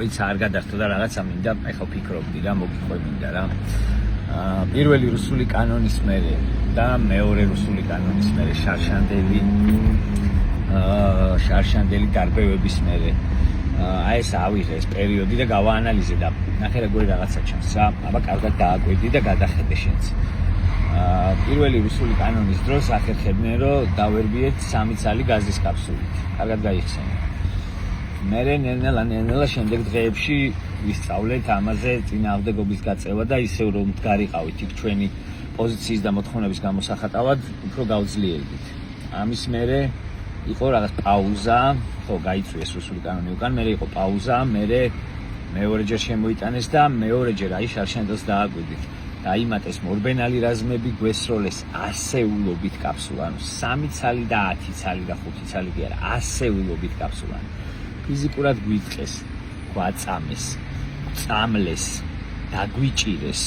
Იცი არ გადართო და რაღაცა მინდა, ეხლა ვფიქრობდი რა, მოგიყვებინდა რა. პირველი რუსული კანონის მერე და მეორე რუსული კანონის მერე შარშანდელი დარბევების მერე. აი ეს ავიღე ეს პერიოდი და გავაანალიზე და ნახე როგორი რაღაცა ჩანს რა. აბა კარგად დააკვირდი და გადახედე შენც. პირველი რუსული კანონის დროს ახერხებდნენ რომ დავერბიეთ 3 წალი გაზის კაფსულით. კარგად გაიხსენე. მერე ნელა შემდეგ დღეებში ვისწავლეთ ამაზე წინააღმდეგობის გაწევა და ისევ რომ მდგარიყავით იქ ჩვენი პოზიციის და მოთხოვნების გამოსახატავად უფრო გავძლიერდით. ამის მერე იყო რაღაც პაუზა, ხო გაიწვიეს რუსული კანონი უკან, მერე იყო პაუზა, მერე მეორეჯერ შემოიტანეს და მეორეჯერ აი შარშანდელს დააკვირდით. დაიმატეს მორბენალი რაზმები, გვესროლეს ასეულობით კაფსულა, ანუ 3 ცალი და 10 ცალი და 5 ცალი კი არა, ასეულობით კაფსულა. ფიზიკურად გვიწყეს, გვაწამეს, წამლეს, დაგვიჭირეს,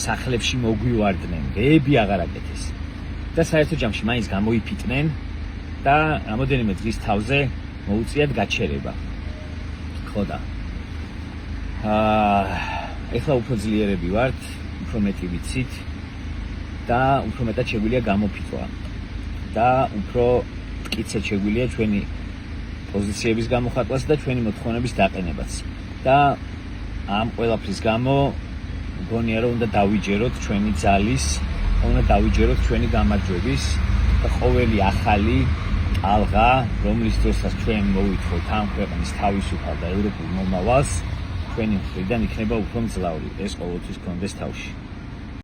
სახლებში მოგვივარდნენ, ვეები აღარ აკეთეს. და საერთო ჯამში მაინც გამოიფიტნენ და რამოდენიმე დღის თავზე მოუწიათ გაჩერება. ხო და ეხლა უფრო ძლიერები ვართ, უფრო მეტი ვიცით და უფრო მეტად შეგვიძლია გამოფიტვა და უფრო მტკიცედ შეგვიძლია ჩვენი პოზიციების გამოხატვას და ჩვენი მოთხოვნების დაყენებაც. და ამ ყველაფრის გამო მგონია რომ უნდა დავიჯეროთ ჩვენი ძალის, უნდა დავიჯეროთ ჩვენი გამარჯვების და ყოველი ახალი ტალღა, რომლის დროსაც ჩვენ მოვითხოვთ ამ ქვეყნის თავისუფალ და ევროპულ მომავალს, ჩვენი მხრიდან იქნება უფრო მძლავრი. ეს ყოველთვის გქონდეს თავში.